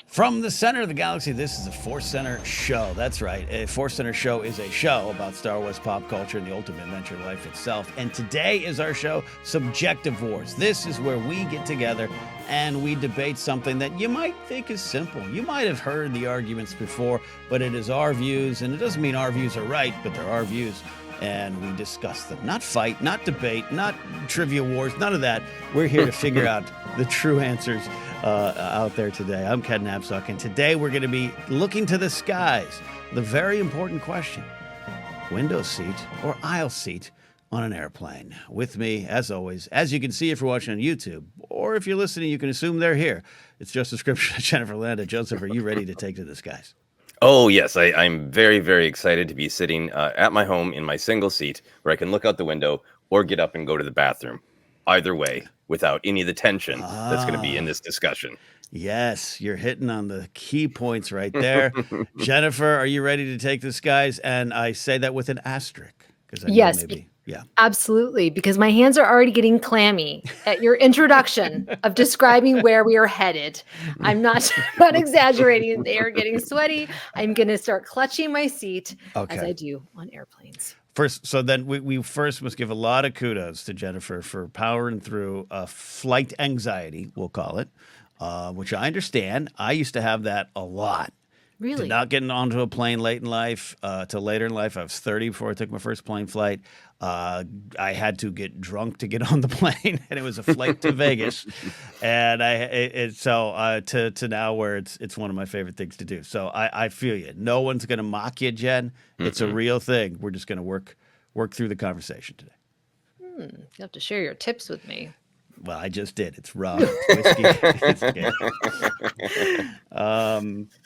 From the center of the galaxy, this is a ForceCenter show. That's right. A ForceCenter show is a show about Star Wars pop culture and the ultimate adventure of life itself. And today is our show, Subjective Wars. This is where we get together and we debate something that you might think is simple. You might have heard the arguments before, but it is our views. And it doesn't mean our views are right, but they're our views. And we discuss them. Not fight, not debate, not trivia wars, none of that. We're here to figure out the true answers out there today. I'm Ken Napzok, and today we're going to be looking to the skies. The very important question: window seat or aisle seat on an airplane? With me, as always, as you can see if you're watching on YouTube, or if you're listening, you can assume they're here. It's Joseph Scrimshaw, Jennifer Landa. Joseph, are you ready to take to the skies? Oh, yes. I'm very, very excited to be sitting at my home in my single seat where I can look out the window or get up and go to the bathroom. Either way, without any of the tension that's going to be in this discussion. Yes, you're hitting on the key points right there. Jennifer, are you ready to take the skies? And I say that with an asterisk because I know maybe. Yeah, absolutely. Because my hands are already getting clammy at your introduction of describing where we are headed. I'm not exaggerating. They are getting sweaty. I'm going to start clutching my seat as I do on airplanes. First, so then we first must give a lot of kudos to Jennifer for powering through flight anxiety, we'll call it, which I understand. I used to have that a lot. Really? Did not get onto a plane late in life, till later in life. I was 30 before I took my first plane flight. I had to get drunk to get on the plane, and it was a flight to Vegas. And to now where it's one of my favorite things to do. So I feel you. No one's going to mock you, Jen. It's a real thing. We're just going to work through the conversation today. You have to share your tips with me. Well, I just did. It's rum. It's whiskey.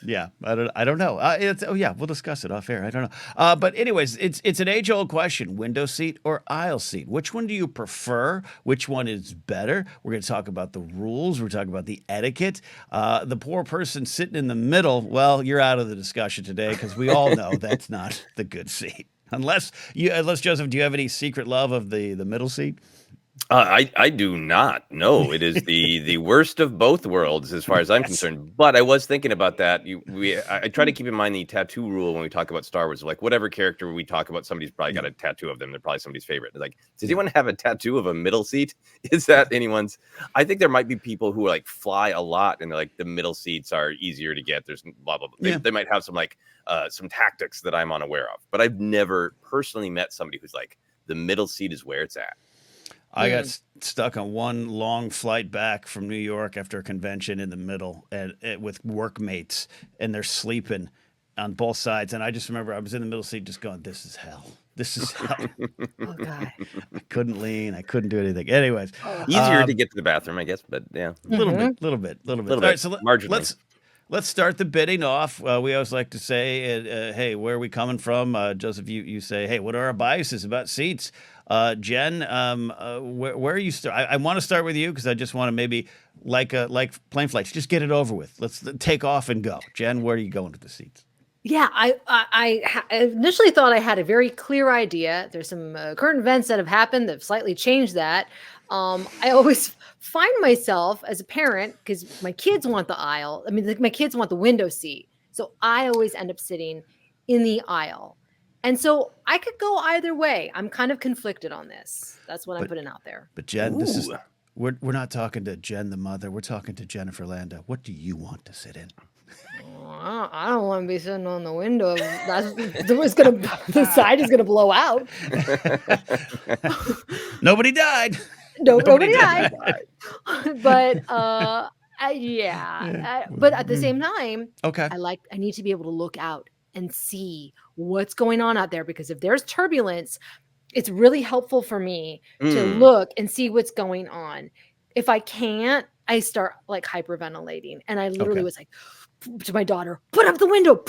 Yeah, I don't know. We'll discuss it off air. I don't know. But anyways, it's an age-old question: window seat or aisle seat? Which one do you prefer? Which one is better? We're going to talk about the rules. We're talking about the etiquette. The poor person sitting in the middle. Well, you're out of the discussion today because we all know that's not the good seat. Unless Joseph, do you have any secret love of the middle seat? I do not. No, it is the worst of both worlds as far as I'm concerned. But I was thinking about that. I try to keep in mind the tattoo rule when we talk about Star Wars. Like whatever character we talk about, somebody's probably got a tattoo of them. They're probably somebody's favorite. Like, does anyone have a tattoo of a middle seat? Is that anyone's? I think there might be people who like fly a lot and they're like the middle seats are easier to get. There's blah blah blah. They might have some tactics that I'm unaware of. But I've never personally met somebody who's like the middle seat is where it's at. I got stuck on one long flight back from New York after a convention in the middle and with workmates, and they're sleeping on both sides. And I just remember I was in the middle seat just going, this is hell. This is hell. Oh, God. I couldn't lean. I couldn't do anything. Anyways. Easier to get to the bathroom, I guess, but yeah. A little bit. All right, so let's start the bidding off. We always like to say, hey, where are we coming from? Joseph, you say, hey, what are our biases about seats? Jen, where are you start? I want to start with you because I just want to maybe like plane flights, just get it over with. Let's take off and go. Jen, where are you going with the seats? Yeah, I initially thought I had a very clear idea. There's some current events that have happened that have slightly changed that. I always find myself as a parent, because my kids want the aisle. I mean, my kids want the window seat. So I always end up sitting in the aisle. And so I could go either way. I'm kind of conflicted on this. That's what I'm putting out there. But Jen, we're not talking to Jen the mother. We're talking to Jennifer Landa. What do you want to sit in? I don't want to be sitting on the window. The side is gonna blow out. Nobody died. Nobody died. But but at the same time, I need to be able to look out and see what's going on out there, because if there's turbulence, it's really helpful for me to look and see what's going on. If I can't, I start like hyperventilating, and I literally was like to my daughter, put up the window.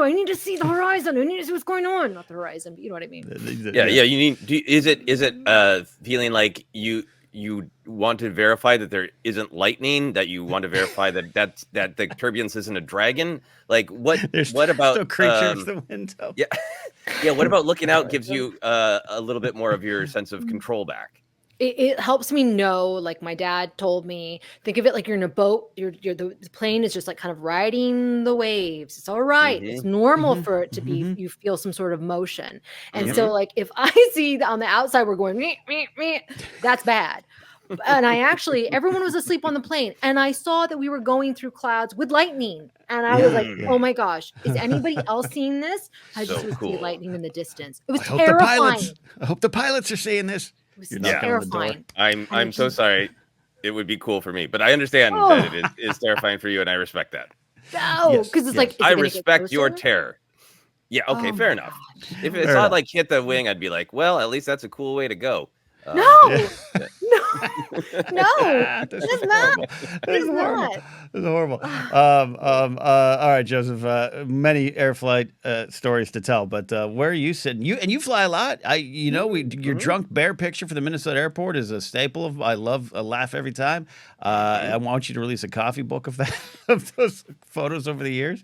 I need to see the horizon. I need to see what's going on. Not the horizon, but you know what I mean? Yeah. You need, is it feeling like you want to verify that there isn't lightning, that you want to verify that the turbulence isn't a dragon? Like what about creatures the window? Yeah. What about looking out gives you a little bit more of your sense of control back? it helps me know, like my dad told me, think of it like you're in a boat. The plane is just like kind of riding the waves. It's all right. It's normal for it to be, you feel some sort of motion. And so like if I see on the outside we're going, meh, meh, meh, that's bad. And everyone was asleep on the plane. And I saw that we were going through clouds with lightning. And I was like, oh my gosh, is anybody else seeing this? I just would see lightning in the distance. It was terrifying. I hope the pilots are seeing this. It was You're knocking on the door. terrifying. I'm so sorry. It would be cool for me, but I understand that it is terrifying for you, and I respect that. No, because it's like, I respect your terror. Yeah, okay, fair enough. If it's not like hit the wing, I'd be like, well, at least that's a cool way to go. No, that's not. This is horrible. All right, Joseph. Many air flight stories to tell, but where are you sitting? You fly a lot. Your drunk bear picture for the Minnesota airport is a staple of. I laugh every time. I want you to release a coffee book of that of those photos over the years.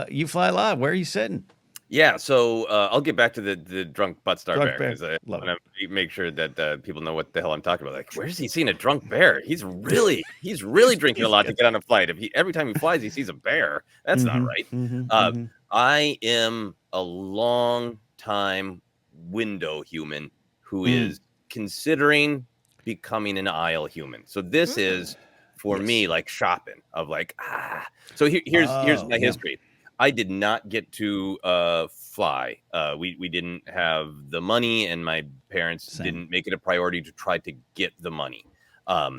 You fly a lot. Where are you sitting? Yeah, so I'll get back to the drunk butt star bear because I want to make sure that people know what the hell I'm talking about. Like, where's he seen a drunk bear? He's really drinking a lot to get on a flight. Every time he flies, he sees a bear. That's not right. I am a long time window human who is considering becoming an aisle human. So this is for me like shopping of like So here's my history. I did not get to fly. We didn't have the money, and my parents didn't make it a priority to try to get the money. I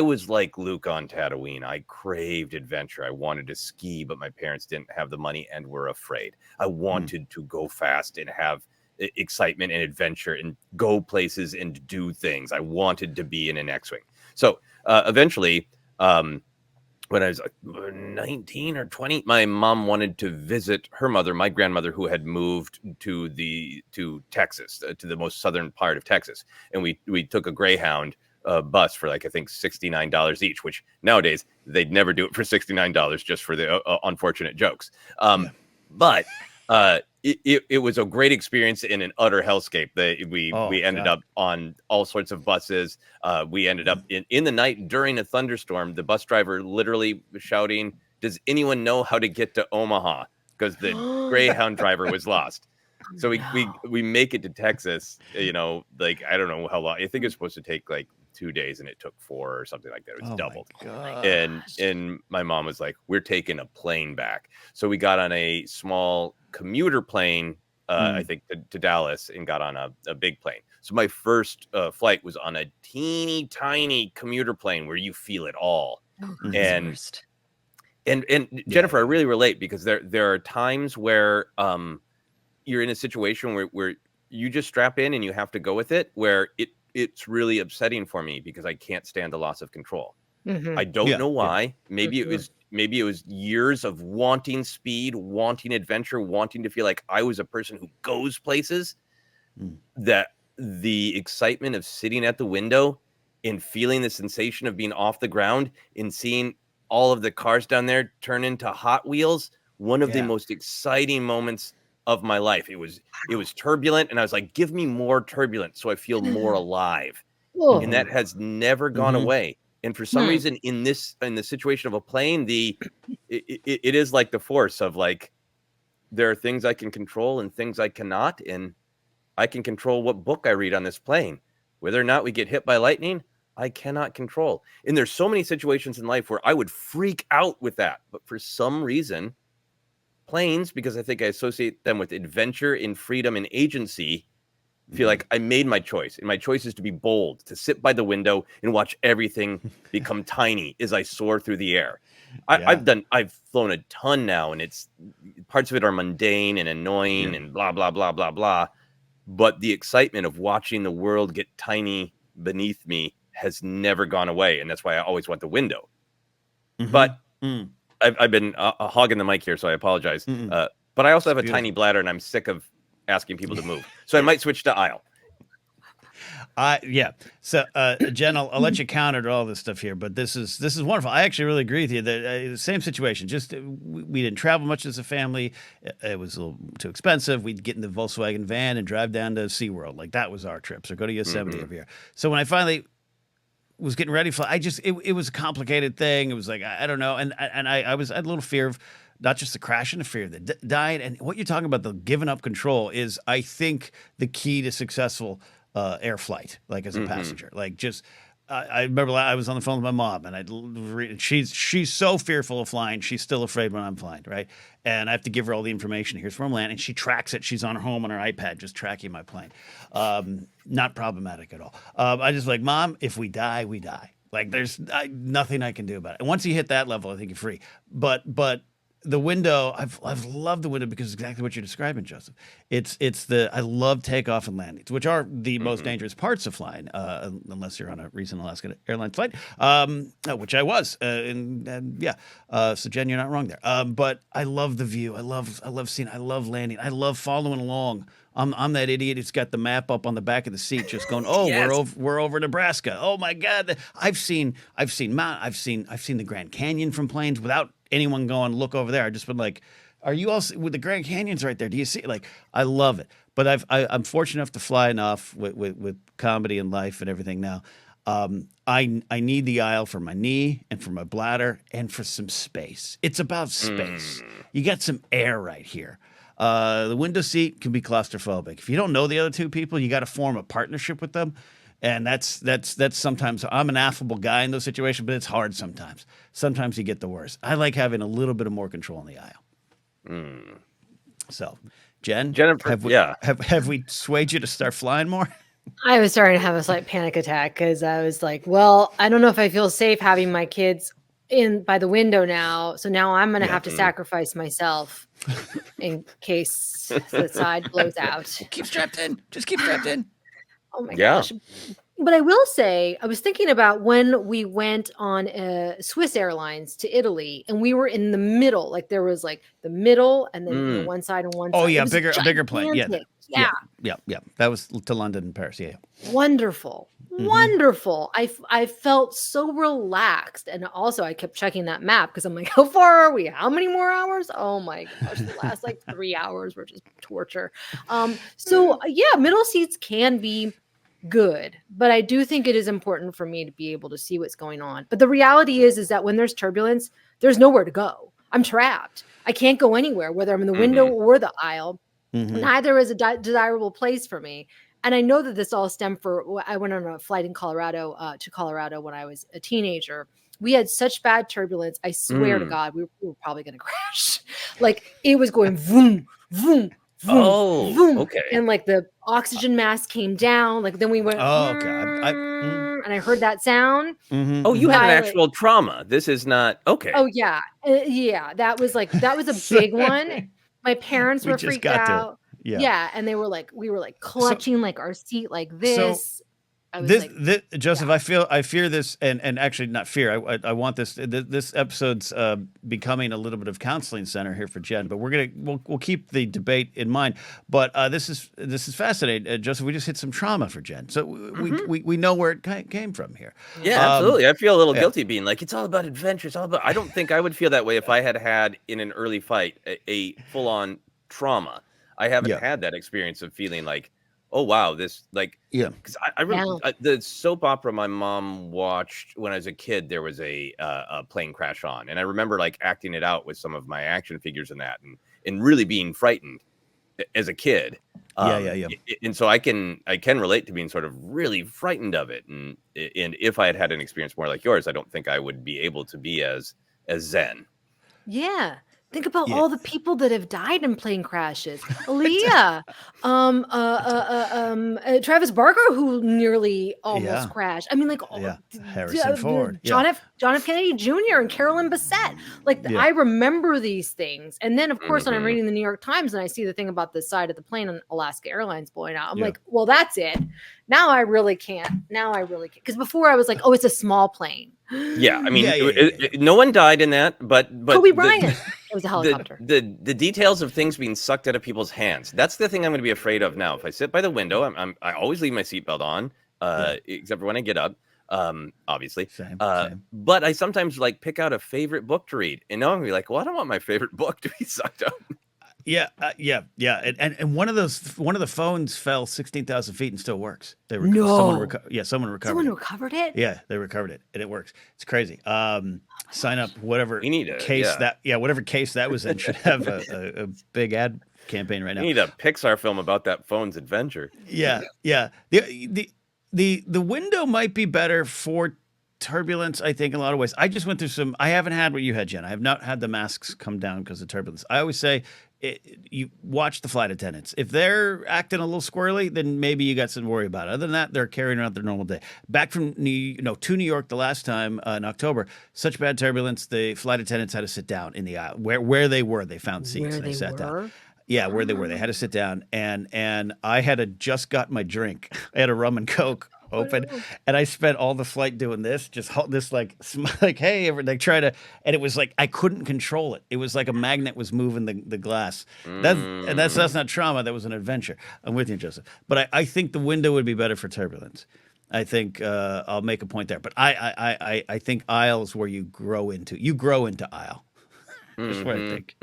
was like Luke on Tatooine. I craved adventure. I wanted to ski, but my parents didn't have the money and were afraid. I wanted to go fast and have excitement and adventure and go places and do things. I wanted to be in an X-Wing. So eventually, when I was 19 or 20, my mom wanted to visit her mother, my grandmother, who had moved to Texas, to the most southern part of Texas. And we took a Greyhound bus for like, I think $69 each, which nowadays they'd never do it for $69 just for the unfortunate jokes. But it was a great experience in an utter hellscape. We ended up on all sorts of buses. We ended up in the night during a thunderstorm. The bus driver literally was shouting, "Does anyone know how to get to Omaha?" Because the Greyhound driver was lost. So we make it to Texas, like, I don't know how long. I think it was supposed to take like 2 days and it took 4 or something like that. It was doubled. And my mom was like, we're taking a plane back. So we got on a small commuter plane, I think to Dallas, and got on a big plane. So my first flight was on a teeny tiny commuter plane where you feel it all. And Jennifer, I really relate, because there are times where you're in a situation where you just strap in and you have to go with it, where it's really upsetting for me because I can't stand the loss of control. I don't know why. Maybe it was years of wanting speed, wanting adventure, wanting to feel like I was a person who goes places, that the excitement of sitting at the window and feeling the sensation of being off the ground and seeing all of the cars down there turn into Hot Wheels, one of the most exciting moments of my life. It was turbulent, and I was like, give me more turbulence so I feel more alive. And that has never gone away. And for some reason in the situation of a plane, it is like the Force of like, there are things I can control and things I cannot, and I can control what book I read on this plane. Whether or not we get hit by lightning, I cannot control. And there's so many situations in life where I would freak out with that, but for some reason, planes, because I think I associate them with adventure and freedom and agency, feel like I made my choice. And my choice is to be bold, to sit by the window and watch everything become tiny as I soar through the air. I've flown a ton now, and it's parts of it are mundane and annoying and blah, blah, blah, blah, blah. But the excitement of watching the world get tiny beneath me has never gone away. And that's why I always want the window. But I've been hogging the mic here, so I apologize. But I also have a tiny bladder, and I'm sick of asking people to move. So I might switch to aisle. Yeah. So, Jen, I'll let you counter all this stuff here, but this is wonderful. I actually really agree with you that the same situation. Just we didn't travel much as a family. It was a little too expensive. We'd get in the Volkswagen van and drive down to SeaWorld. Like that was our trips, or go to Yosemite every year. So when I finally was getting ready for, it was a complicated thing. It was like I don't know, and I had a little fear of not just the crash and the fear of the dying. And what you're talking about, the giving up control, is I think the key to successful air flight, like as a passenger. Like just, I remember I was on the phone with my mom, and she's so fearful of flying. She's still afraid when I'm flying, right? And I have to give her all the information. Here's where I'm landing. She tracks it. She's on her home on her iPad, just tracking my plane. Not problematic at all. I just like, Mom, if we die, we die. Like there's nothing I can do about it. And once you hit that level, I think you're free. But the window, I've loved the window because it's exactly what you're describing, Joseph. I love takeoff and landings, which are the most dangerous parts of flying, unless you're on a recent Alaska Airlines flight, which I was. So Jen, you're not wrong there. But I love the view. I love seeing. I love landing. I love following along. I'm that idiot who's got the map up on the back of the seat, just going, "Oh, yes. we're over Nebraska. Oh my God!" I've seen the Grand Canyon from planes without anyone going, "Look over there." I just been like, "Are you all with the Grand Canyon's right there? Do you see?" Like, I love it. But I'm fortunate enough to fly enough with comedy and life and everything now. I need the aisle for my knee and for my bladder and for some space. It's about space. You got some air right here. The window seat can be claustrophobic. If you don't know the other two people, you got to form a partnership with them. And that's sometimes, I'm an affable guy in those situations, but it's hard sometimes. Sometimes you get the worst. I like having a little bit of more control in the aisle. So, Jennifer, have we swayed you to start flying more? I was starting to have a slight panic attack because I was like, well, I don't know if I feel safe having my kids in by the window now. So now I'm going to have to sacrifice myself in case the side blows out. Keep strapped in. Just keep strapped in. Oh my gosh. But I will say, I was thinking about when we went on Swiss Airlines to Italy, and we were in the middle. Like there was like the middle, and then one side and one side. Oh yeah, a bigger plane. Yeah. That was to London and Paris. Yeah. Wonderful. Wonderful. I felt so relaxed. And also I kept checking that map because I'm like, how far are we? How many more hours? Oh my gosh, the last like 3 hours were just torture. Middle seats can be good, but I do think it is important for me to be able to see what's going on. But the reality is that when there's turbulence, there's nowhere to go. I'm trapped. I can't go anywhere, whether I'm in the window or the aisle. Neither is a desirable place for me. And I know that this all stemmed I went on a flight in Colorado to Colorado when I was a teenager. We had such bad turbulence. I swear to God, we were probably going to crash. Like it was going voom, voom, voom, voom. Okay. And like the oxygen mask came down. Like then we went, and I heard that sound. Oh, you had an actual trauma. This is not okay. Oh yeah. That was a big one. My parents were freaked out. Yeah. And we were like clutching like our seat like this. Joseph, I fear this, and actually not fear. I want this. This episode's becoming a little bit of counseling center here for Jen, but we'll keep the debate in mind. But this is fascinating, Joseph. We just hit some trauma for Jen, so we know where it came from here. Yeah, absolutely. I feel a little guilty being like, it's all about adventure. It's all about. I don't think I would feel that way if I had in an early fight a full on trauma. I haven't had that experience of feeling like, oh wow, this like because I remember the soap opera my mom watched when I was a kid. There was a plane crash on, and I remember like acting it out with some of my action figures and that, and really being frightened as a kid. And so I can relate to being sort of really frightened of it, and if I had an experience more like yours, I don't think I would be able to be as zen. Yeah. Think about all the people that have died in plane crashes. Aaliyah, Travis Barker, who nearly almost crashed. I mean, like Harrison Ford, John F. Kennedy Jr. and Carolyn Bessette. I remember these things, and then of course when I'm reading the New York Times and I see the thing about the side of the plane on Alaska Airlines blowing out, I'm like, well, that's it. Now I really can't. Because before I was like, oh, it's a small plane. Yeah, I mean, no one died in that, but Kobe Bryant. It was a helicopter. The details of things being sucked out of people's hands. That's the thing I'm going to be afraid of now. If I sit by the window, I always leave my seatbelt on. except for when I get up. Obviously. Same. But I sometimes like pick out a favorite book to read, and now I'm gonna be like, well, I don't want my favorite book to be sucked up. Yeah. And one of the phones fell 16,000 feet and still works. Someone No. recovered. Someone Someone it. recovered it? Yeah, they recovered it and it works. It's crazy. Sign up whatever We need whatever case that was in should have a big ad campaign right now. We need a Pixar film about that phone's adventure. Yeah. The window might be better for turbulence, I think, in a lot of ways. I just went through I haven't had what you had, Jen. I have not had the masks come down because of turbulence. I always say you watch the flight attendants. If they're acting a little squirrely, then maybe you got something to worry about. Other than that, they're carrying around their normal day. Back from to New York the last time in October, such bad turbulence, the flight attendants had to sit down in the aisle where they were. They found seats and they sat down. Yeah, where they were. They had to sit down, and I had just got my drink. I had a rum and Coke open, and I spent all the flight doing this, just this like hey, like try to, and it was like I couldn't control it. It was like a magnet was moving the glass. That's not trauma. That was an adventure. I'm with you, Joseph. But I think the window would be better for turbulence. I think I'll make a point there. But I think aisle is where you grow into. You grow into aisle. That's what I think.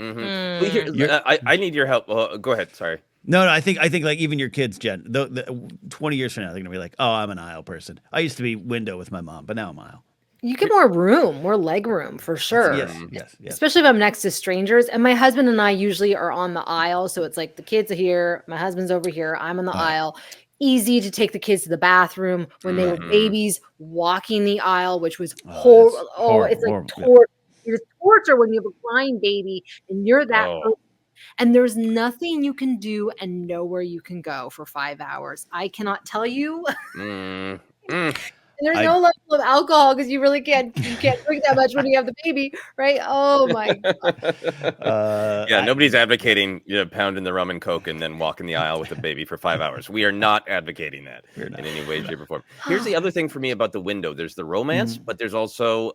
I need your help. Go ahead. Sorry. No, I think like even your kids, Jen, 20 years from now, they're gonna be like, "Oh, I'm an aisle person. I used to be window with my mom, but now I'm aisle." You get more room, more leg room for sure. Yes. Especially if I'm next to strangers. And my husband and I usually are on the aisle, so it's like the kids are here, my husband's over here, I'm on the aisle. Easy to take the kids to the bathroom when they were babies, walking the aisle, which was horrible. It's like torture. It's torture when you have a crying baby and you're that close. And there's nothing you can do and nowhere you can go for 5 hours. I cannot tell you. And there's no level of alcohol because you can't drink that much when you have the baby, right? Oh my God. Nobody's advocating pounding the rum and Coke and then walking the aisle with the baby for 5 hours. We are not advocating that in any way, shape, or form. Here's the other thing for me about the window. There's the romance, but there's also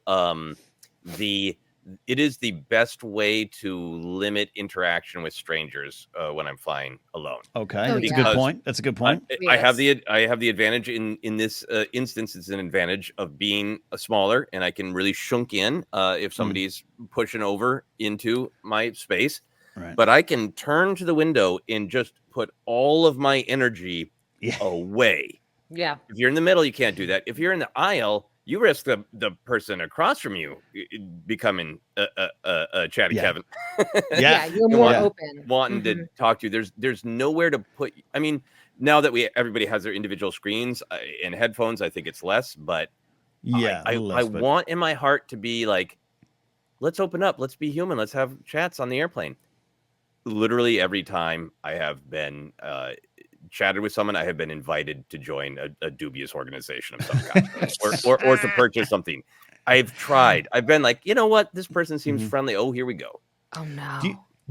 it is the best way to limit interaction with strangers when I'm flying alone. Okay, that's a good point. That's a good point. I have the advantage in this instance. It's an advantage of being smaller, and I can really shunk in if somebody's pushing over into my space. Right. But I can turn to the window and just put all of my energy away. Yeah. If you're in the middle, you can't do that. If you're in the aisle, you risk the person across from you becoming a chatty Kevin. You're more open, wanting to talk to you. There's nowhere to put. I mean, now that everybody has their individual screens and headphones, I think it's less. But I want in my heart to be like, let's open up, let's be human, let's have chats on the airplane. Literally every time I have been chatted with someone, I have been invited to join a dubious organization of some kind or to purchase something. I've tried. I've been like, you know what? This person seems friendly. Oh, here we go. Oh no.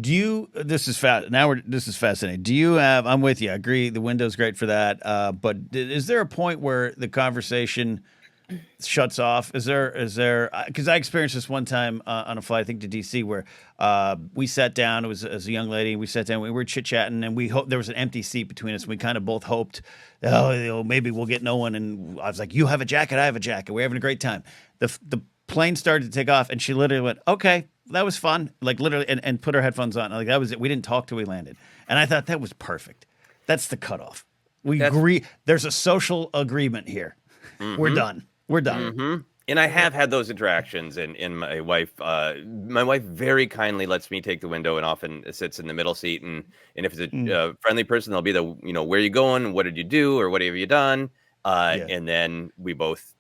Do you this is this is fascinating. Do you have, I'm with you. I agree. The window's great for that. But is there a point where the conversation shuts off? Is there, because I experienced this one time on a flight, I think to DC, where we sat down. It was as a young lady. We sat down. We were chit chatting, and we hoped there was an empty seat between us. We kind of both hoped, maybe we'll get no one. And I was like, "You have a jacket. I have a jacket. We're having a great time." The plane started to take off, and she literally went, "Okay, that was fun." Like literally, and put her headphones on. Like that was it. We didn't talk till we landed, and I thought that was perfect. That's the cutoff. We agree. There's a social agreement here. We're done. We're done. And I have had those interactions, and my wife very kindly lets me take the window and often sits in the middle seat. And if it's a friendly person, they'll be where are you going? What did you do? Or what have you done? And then we both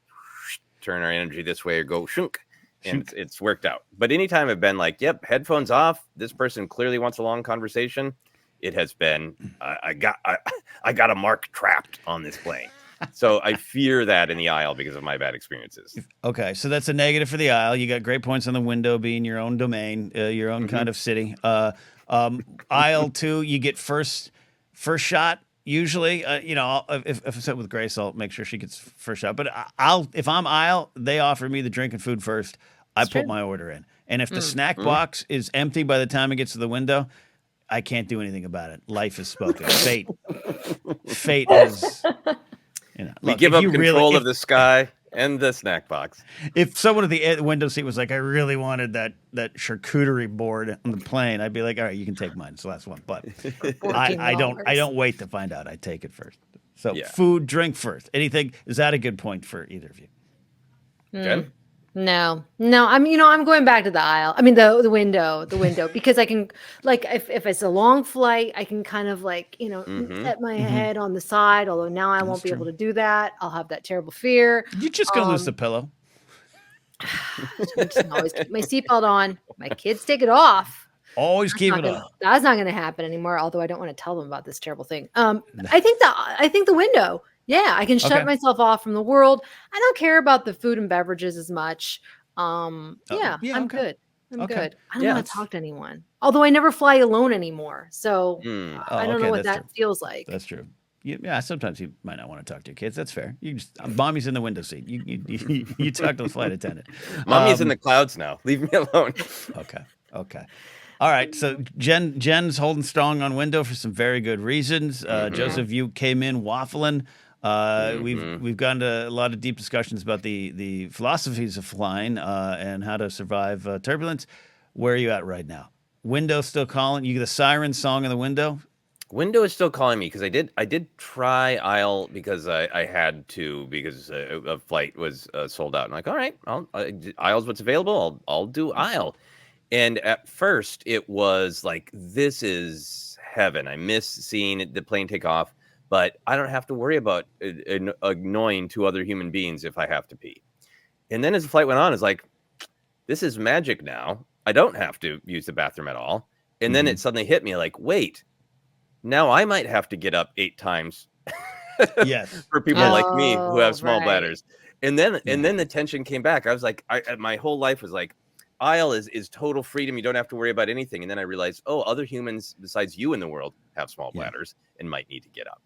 turn our energy this way or go shunk. And it's worked out. But anytime I've been like, yep, headphones off, this person clearly wants a long conversation, it has been, I got a mark trapped on this plane. So I fear that in the aisle because of my bad experiences. Okay, so that's a negative for the aisle. You got great points on the window being your own domain, your own kind of city. Aisle 2, you get first shot. Usually, if I sit with Grace, I'll make sure she gets first shot. But if I'm aisle, they offer me the drink and food first. I put my order in, and if the snack box is empty by the time it gets to the window, I can't do anything about it. Life is spoken. Fate has. We look, give if up you control really, of the sky and the snack box. if someone at the window seat was like, I really wanted that charcuterie board on the plane, I'd be like, all right, you can take mine. It's the last one. But For I $14. don't wait to find out. I take it first. So Yeah. food, drink first. Anything, is that a good point for either of you? Jen? No. I'm going back to the aisle. I mean, the window, because I can, like, if it's a long flight, I can kind of like, set my head on the side. Although now I won't be able to do that. I'll have that terrible fear. You're just going to lose the pillow. I just always keep my seatbelt on. My kids take it off. Always keep it on. That's not going to happen anymore. Although I don't want to tell them about this terrible thing. I think the window. Yeah, I can shut myself off from the world. I don't care about the food and beverages as much. I'm good. I'm good. I don't want to talk to anyone. Although I never fly alone anymore. So I don't know what that feels like. That's true. Yeah, sometimes you might not want to talk to your kids. That's fair. You just mommy's in the window seat. You talk to the flight attendant. Mommy's in the clouds now. Leave me alone. Okay. All right. So Jen's holding strong on window for some very good reasons. Joseph, you came in waffling. We've gone to a lot of deep discussions about the philosophies of flying and how to survive turbulence. Where are you at right now? Window still calling? You get a siren song in the window? Window is still calling me because I did try aisle because I had to because a flight was sold out. I'm like, all right, aisle's what's available. I'll do aisle. And at first it was like, this is heaven. I miss seeing the plane take off, but I don't have to worry about annoying two other human beings if I have to pee. And then as the flight went on, it's like, this is magic now. I don't have to use the bathroom at all. And then it suddenly hit me like, wait. Now I might have to get up 8 times for people like me who have small bladders. And then the tension came back. I was like, my whole life was like, aisle is total freedom. You don't have to worry about anything. And then I realized, other humans besides you in the world have small bladders and might need to get up.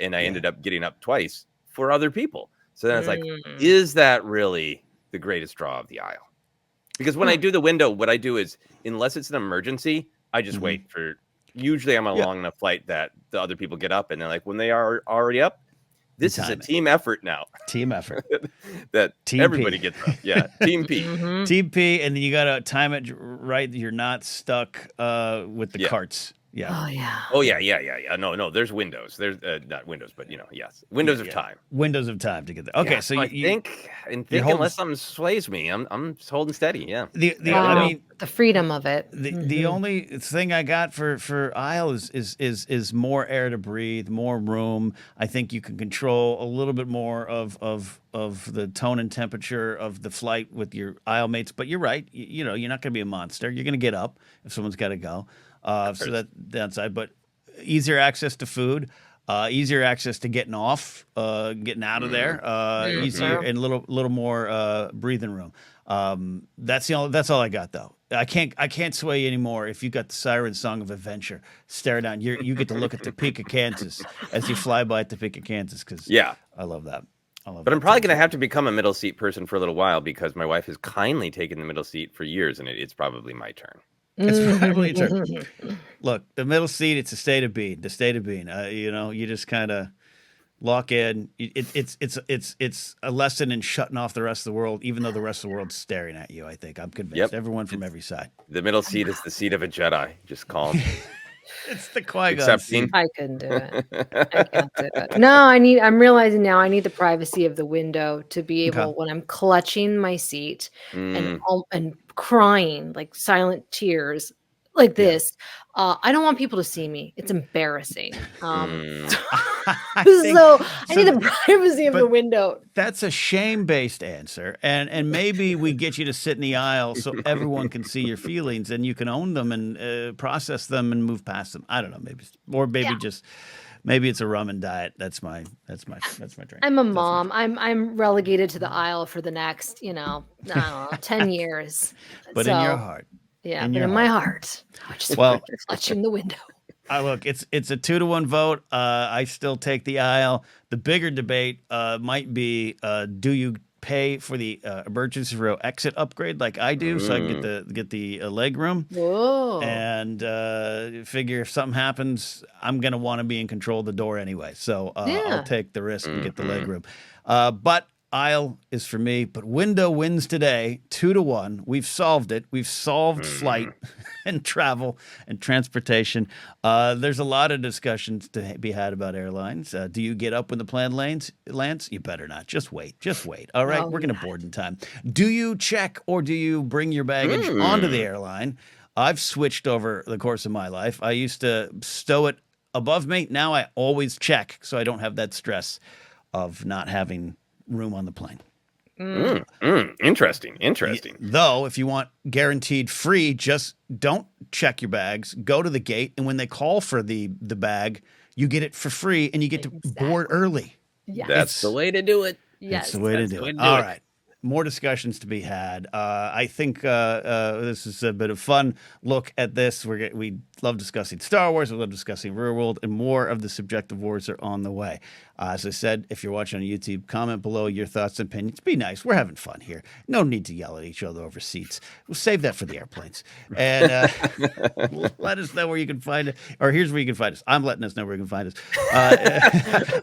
And I ended up getting up twice for other people. So then I was like, is that really the greatest draw of the aisle? Because when I do the window, what I do is, unless it's an emergency, I just wait for. Usually I'm on a long enough flight that the other people get up and they're like, when they are already up, this is a team effort now. Team effort. that team everybody P. gets up. Yeah. Team P. Team P. And then you got to time it right. You're not stuck with the carts. Yeah. Oh, yeah. Oh, yeah. No. There's windows. There's not windows, but yes. Windows of time. Windows of time to get there. Okay. So I think unless something sways me, I'm holding steady. Yeah. I mean, the freedom of it. The only thing I got for aisle is more air to breathe, more room. I think you can control a little bit more of the tone and temperature of the flight with your aisle mates. But you're right. You're not going to be a monster. You're going to get up if someone's got to go. So that downside, but easier access to food, easier access to getting off, getting out of there, easier and a little more breathing room. That's all I got though. I can't sway you anymore. If you got the siren song of adventure, stare down. You get to look at Topeka, Kansas, as you fly by Topeka, Kansas. Because I love that. But I'm probably going to have to become a middle seat person for a little while because my wife has kindly taken the middle seat for years, and it's probably my turn. It's probably true. Look, the middle seat, it's a state of being. The state of being. You just kind of lock in. It's a lesson in shutting off the rest of the world, even though the rest of the world's staring at you. I think I'm convinced. Everyone from every side. The middle seat is the seat of a Jedi. Just calm. It's the Qui-Gon seat. I couldn't do it. I can't do it. No, I'm realizing now I need the privacy of the window to be able when I'm clutching my seat and crying like silent tears like this. I don't want people to see me. It's embarrassing. I need the privacy of the window. That's a shame-based answer, and maybe we get you to sit in the aisle so everyone can see your feelings and you can own them and process them and move past them. I don't know, maybe it's a ramen diet. That's my drink. I'm a mom. I'm relegated to the aisle for the next, I don't know, 10 years. But in your heart. Yeah, but in my heart, I just clutching the window. Look, it's a 2-1 vote. I still take the aisle. The bigger debate might be, do you pay for the emergency row exit upgrade like I do, so I can get the leg room. Whoa. And figure if something happens, I'm gonna want to be in control of the door anyway. So I'll take the risk and get the leg room. But aisle is for me. But window wins today, 2-1. We've solved it. We've solved flight and travel and transportation. There's a lot of discussions to be had about airlines. Do you get up when the plane lands? You better not. Just wait. Just wait. All right, we're gonna board in time. Do you check or do you bring your baggage onto the airline? I've switched over the course of my life. I used to stow it above me. Now I always check so I don't have that stress of not having room on the plane. Interesting. Though, if you want guaranteed free, just don't check your bags. Go to the gate, and when they call for the bag, you get it for free, and you get to board early. Yes. That's the way to do it. That's the way to do it. All right. More discussions to be had. I think this is a bit of fun look at this. We love discussing Star Wars. We love discussing Real World, and more of the subjective wars are on the way. As I said, if you're watching on YouTube, comment below your thoughts and opinions. Be nice. We're having fun here. No need to yell at each other over seats. We'll save that for the airplanes. And let us know where you can find it. Or here's where you can find us. I'm letting us know where you can find us.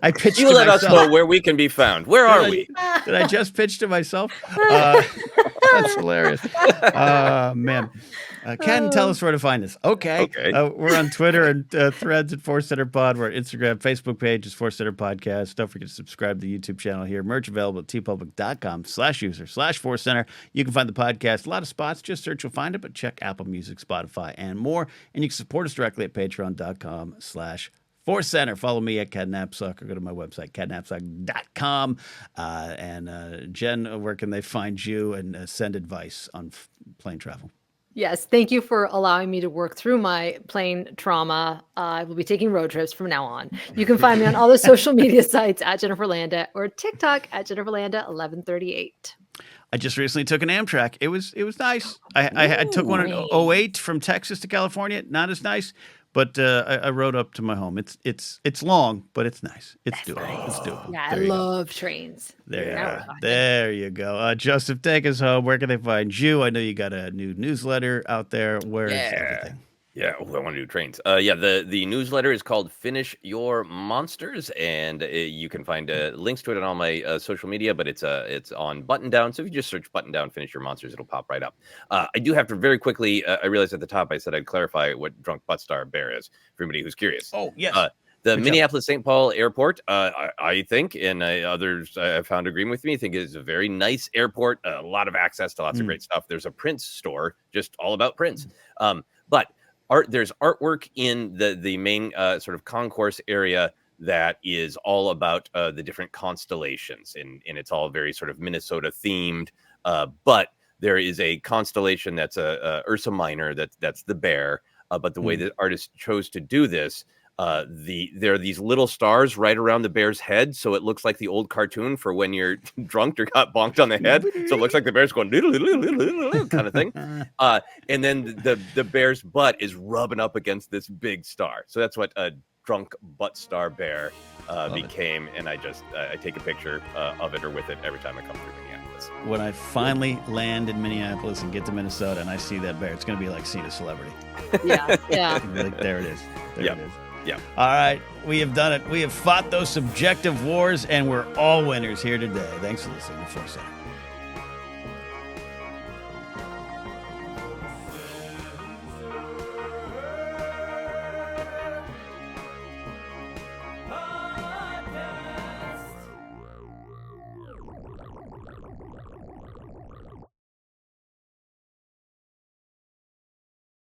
I pitched You to let myself. us know where we can be found. Where are we? Did I just pitch to myself? That's hilarious. Man. Ken, tell us where to find us. Okay. We're on Twitter and Threads at ForceCenter Pod. We're on Instagram, Facebook page is ForceCenter Podcast. Don't forget to subscribe to the YouTube channel here. Merch available at tpublic.com/user/ForceCenter. You can find the podcast. A lot of spots. Just search, you'll find it, but check Apple Music, Spotify, and more. And you can support us directly at patreon.com/ForceCenter. Follow me at Ken Napzok or go to my website, kennapzok.com. And Jen, where can they find you and send advice on plane travel? Yes, thank you for allowing me to work through my plane trauma. I will be taking road trips from now on. You can find me on all the social media sites at Jennifer Landa or TikTok at Jennifer Landa 1138. I just recently took an Amtrak. It was nice. I took one in 08 from Texas to California. Not as nice, but I rode up to my home. It's long, but it's nice. It's doable. Nice. It's doable. Yeah, I love trains. There you go. Joseph, take us home. Where can they find you? I know you got a new newsletter out there. Where is everything? Yeah, I want to do trains. The newsletter is called Finish Your Monsters, and you can find links to it on all my social media, but it's on Button Down. So if you just search Button Down Finish Your Monsters, it'll pop right up. I do have to very quickly, I realized at the top I said I'd clarify what Drunk Butt Star Bear is for anybody who's curious. Oh, yes. The Minneapolis-St. Paul Airport, I think, and others I found agreeing with me, think is a very nice airport, a lot of access to lots of great stuff. There's a Prince store, just all about Prince. But there's artwork in the main sort of concourse area that is all about the different constellations, and it's all very sort of Minnesota themed. But there is a constellation that's a Ursa Minor, that's the bear. But the way the artist chose to do this, there are these little stars right around the bear's head, so it looks like the old cartoon for when you're drunk or got bonked on the head. So it looks like the bear's going kind of thing. And then the bear's butt is rubbing up against this big star. So that's what a Drunk Butt Star Bear became. And I take a picture of it or with it every time I come through Minneapolis. When I finally land in Minneapolis and get to Minnesota and I see that bear, it's going to be like seeing a celebrity. Yeah. Like, there it is. There it is. Yeah. All right. We have done it. We have fought those subjective wars, and we're all winners here today. Thanks for listening to ForceCenter.